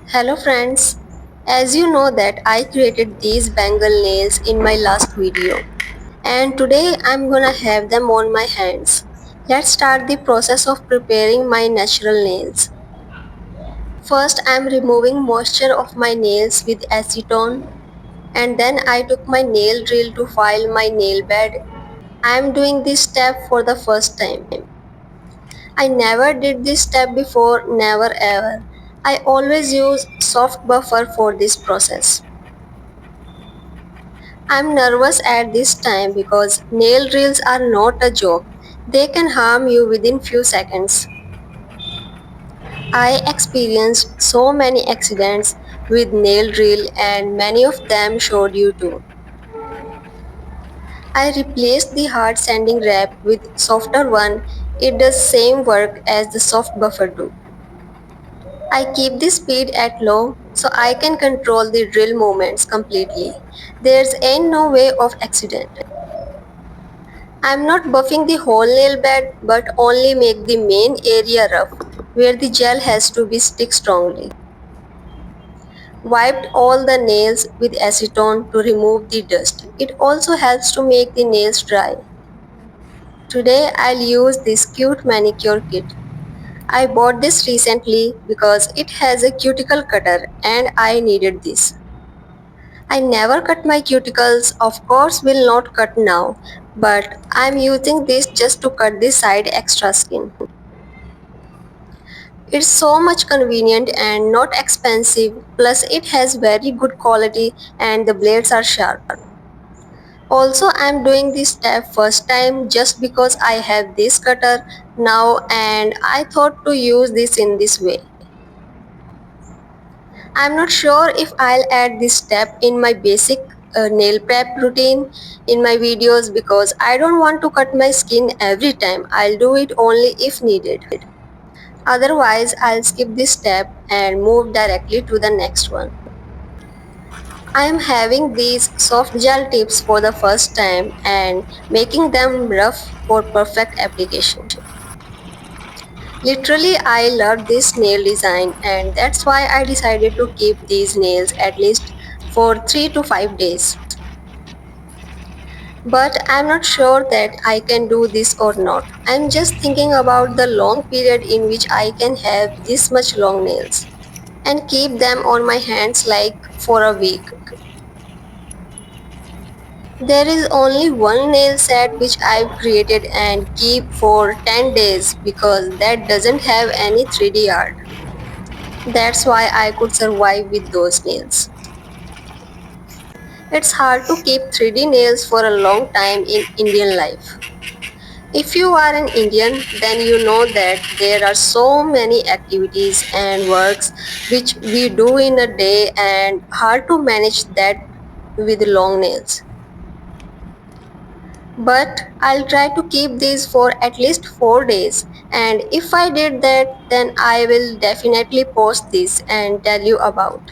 Hello friends, as you know that I created these bangle nails in my last video and today I'm gonna have them on my hands. Let's start the process of preparing my natural nails. First I'm removing moisture of my nails with acetone and then I took my nail drill to file my nail bed. I'm doing this step for the first time. I never did this step before, never ever. I always use soft buffer for this process. I'm nervous at this time because nail drills are not a joke. They can harm you within few seconds. I experienced so many accidents with nail drill and many of them showed you too. I replaced the hard sanding wrap with softer one. It does same work as the soft buffer do. I keep the speed at low so I can control the drill movements completely. There's ain't no way of accident. I'm not buffing the whole nail bed but only make the main area rough where the gel has to be stick strongly. Wiped all the nails with acetone to remove the dust. It also helps to make the nails dry. Today I'll use this cute manicure kit. I bought this recently because it has a cuticle cutter and I needed this. I never cut my cuticles, of course will not cut now, but I'm using this just to cut the side extra skin. It's so much convenient and not expensive, plus it has very good quality and the blades are sharp. Also, I'm doing this step first time just because I have this cutter now and I thought to use this in this way. I'm not sure if I'll add this step in my basic nail prep routine in my videos because I don't want to cut my skin every time. I'll do it only if needed. Otherwise, I'll skip this step and move directly to the next one. I am having these soft gel tips for the first time and making them rough for perfect application. Literally, I love this nail design and that's why I decided to keep these nails at least for 3 to 5 days. But I'm not sure that I can do this or not. I'm just thinking about the long period in which I can have this much long nails and keep them on my hands like for a week. There is only one nail set which I've created and keep for 10 days because that doesn't have any 3D art. That's why I could survive with those nails. It's hard to keep 3D nails for a long time in Indian life. If you are an Indian, then you know that there are so many activities and works which we do in a day and hard to manage that with long nails. But I'll try to keep these for at least 4 days and if I did that then I will definitely post this and tell you about.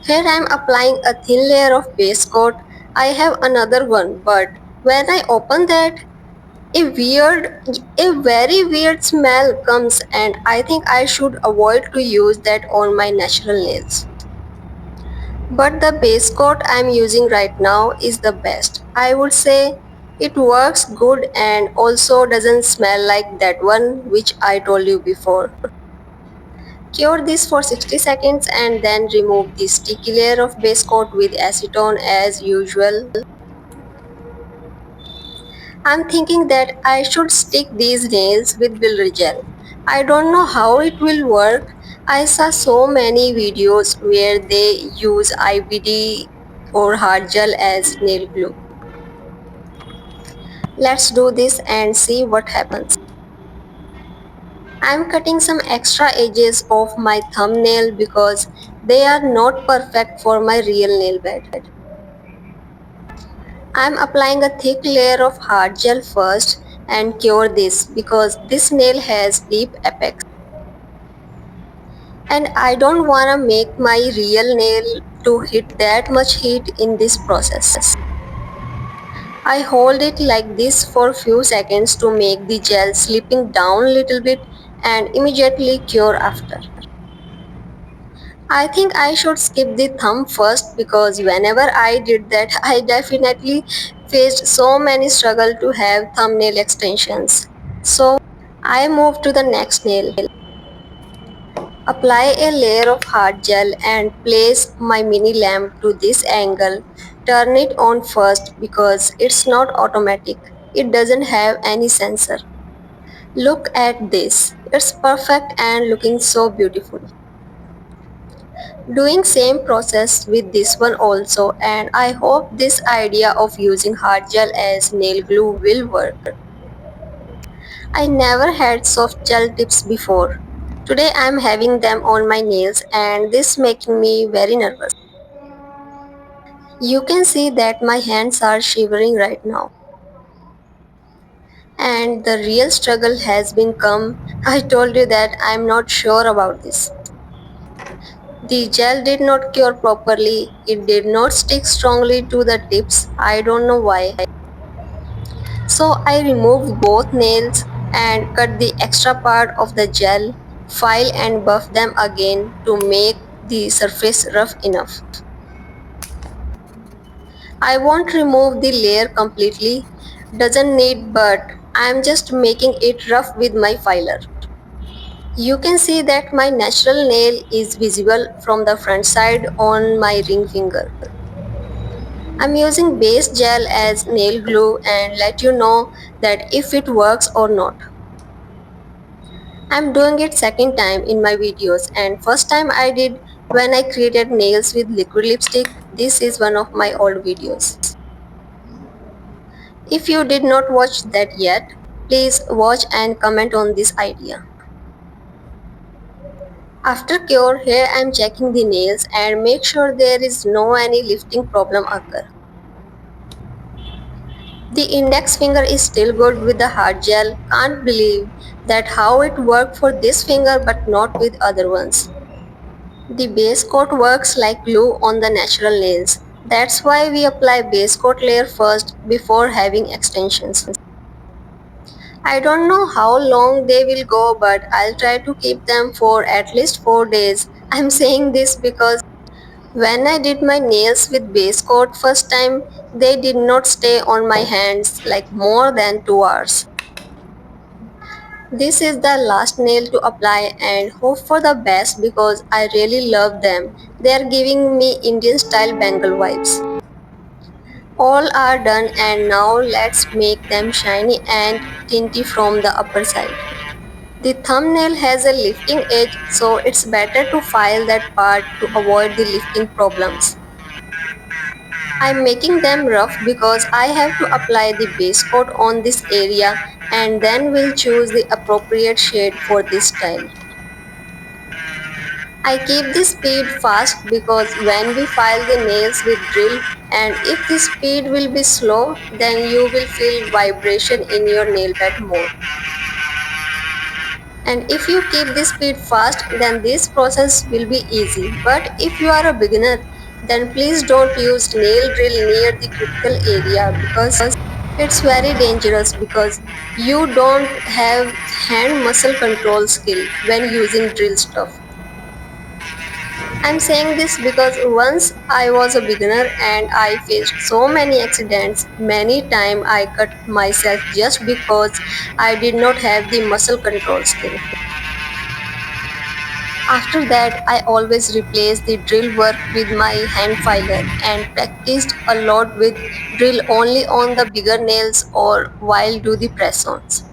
Here I am applying a thin layer of base coat. I have another one but when I open that a weird a very weird smell comes and I think I should avoid to use that on my natural nails. But the base coat I'm using right now is the best. I would say it works good and also doesn't smell like that one which I told you before. Cure this for 60 seconds and then remove the sticky layer of base coat with acetone as usual. I'm thinking that I should stick these nails with Bilry gel. I don't know how it will work. I saw so many videos where they use IBD or hard gel as nail glue. Let's do this and see what happens. I'm cutting some extra edges of my thumbnail because they are not perfect for my real nail bed. I'm applying a thick layer of hard gel first and cure this because this nail has deep apex. And I don't wanna make my real nail to hit that much heat in this process. I hold it like this for few seconds to make the gel slipping down little bit and immediately cure after. I think I should skip the thumb first because whenever I did that, I definitely faced so many struggle to have thumbnail extensions. So I moved to the next nail. Apply a layer of hard gel and place my mini lamp to this angle. Turn it on first because it's not automatic. It doesn't have any sensor. Look at this. It's perfect and looking so beautiful. Doing same process with this one also, and I hope this idea of using hard gel as nail glue will work. I never had soft gel tips before. Today I am having them on my nails and this making me very nervous. You can see that my hands are shivering right now. And the real struggle has been come. I told you that I am not sure about this. The gel did not cure properly. It did not stick strongly to the tips. I don't know why. So I removed both nails and cut the extra part of the gel, file and buff them again to make the surface rough enough. I won't remove the layer completely, doesn't need, but I am just making it rough with my filer. You can see that my natural nail is visible from the front side on my ring finger. I'm using base gel as nail glue and let you know that if it works or not. I'm doing it second time in my videos and first time I did when I created nails with liquid lipstick. This is one of my old videos. If you did not watch that yet, please watch and comment on this idea. After cure, here I am checking the nails and make sure there is no any lifting problem occur. The index finger is still good with the hard gel. Can't believe that how it worked for this finger but not with other ones. The base coat works like glue on the natural nails. That's why we apply base coat layer first before having extensions. I don't know how long they will go, but I'll try to keep them for at least 4 days. I'm saying this because when I did my nails with base coat first time, they did not stay on my hands like more than 2 hours. This is the last nail to apply and hope for the best because I really love them. They are giving me Indian style bangle vibes. All are done and now let's make them shiny and tinty from the upper side. The thumbnail has a lifting edge, so it's better to file that part to avoid the lifting problems. I'm making them rough because I have to apply the base coat on this area and then we'll choose the appropriate shade for this style. I keep the speed fast because when we file the nails with drill and if the speed will be slow then you will feel vibration in your nail bed more. And if you keep the speed fast then this process will be easy. But if you are a beginner then please don't use nail drill near the critical area because it's very dangerous because you don't have hand muscle control skill when using drill stuff. I'm saying this because once I was a beginner and I faced so many accidents. Many times I cut myself just because I did not have the muscle control skill. After that, I always replaced the drill work with my hand filer and practiced a lot with drill only on the bigger nails or while do the press-ons.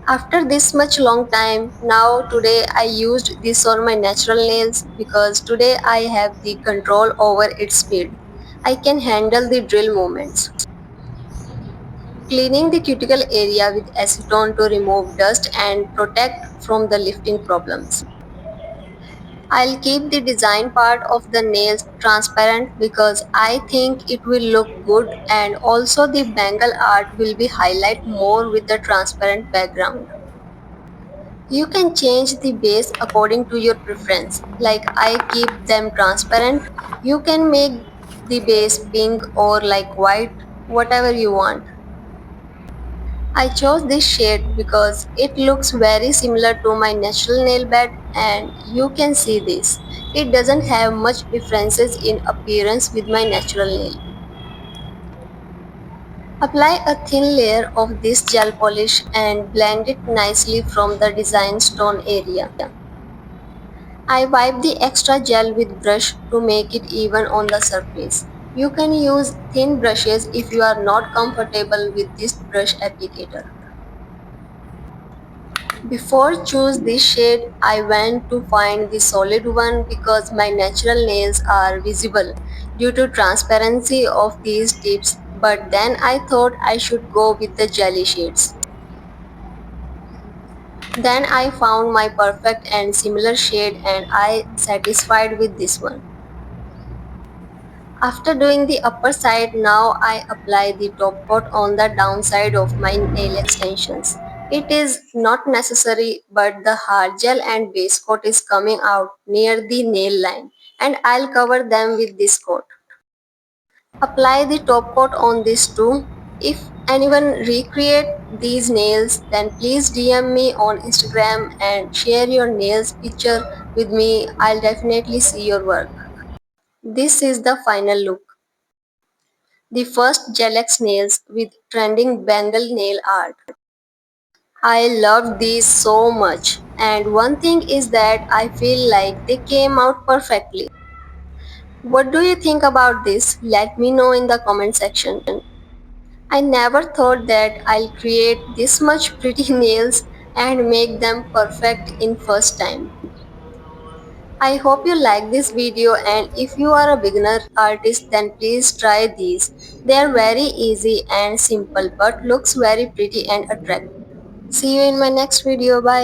After this much long time, now today I used this on my natural nails because today I have the control over its speed. I can handle the drill movements. Cleaning the cuticle area with acetone to remove dust and protect from the lifting problems. I'll keep the design part of the nails transparent because I think it will look good and also the bangle art will be highlight more with the transparent background. You can change the base according to your preference. Like I keep them transparent. You can make the base pink or like white, whatever you want. I chose this shade because it looks very similar to my natural nail bed and you can see this. It doesn't have much differences in appearance with my natural nail. Apply a thin layer of this gel polish and blend it nicely from the design stone area. I wipe the extra gel with brush to make it even on the surface. You can use thin brushes if you are not comfortable with this brush applicator. Before choose this shade, I went to find the solid one because my natural nails are visible due to transparency of these tips, but then I thought I should go with the jelly shades. Then I found my perfect and similar shade and I satisfied with this one. After doing the upper side, now I apply the top coat on the downside of my nail extensions. It is not necessary, but the hard gel and base coat is coming out near the nail line and I'll cover them with this coat. Apply the top coat on this too. If anyone recreate these nails, then please DM me on Instagram and share your nails picture with me. I'll definitely see your work. This is the final look. The first Gelex nails with trending Bangle nail art. I loved these so much. And one thing is that I feel like they came out perfectly. What do you think about this? Let me know in the comment section. I never thought that I'll create this much pretty nails and make them perfect in first time. I hope you like this video and if you are a beginner artist then please try these. They are very easy and simple but looks very pretty and attractive. See you in my next video. Bye.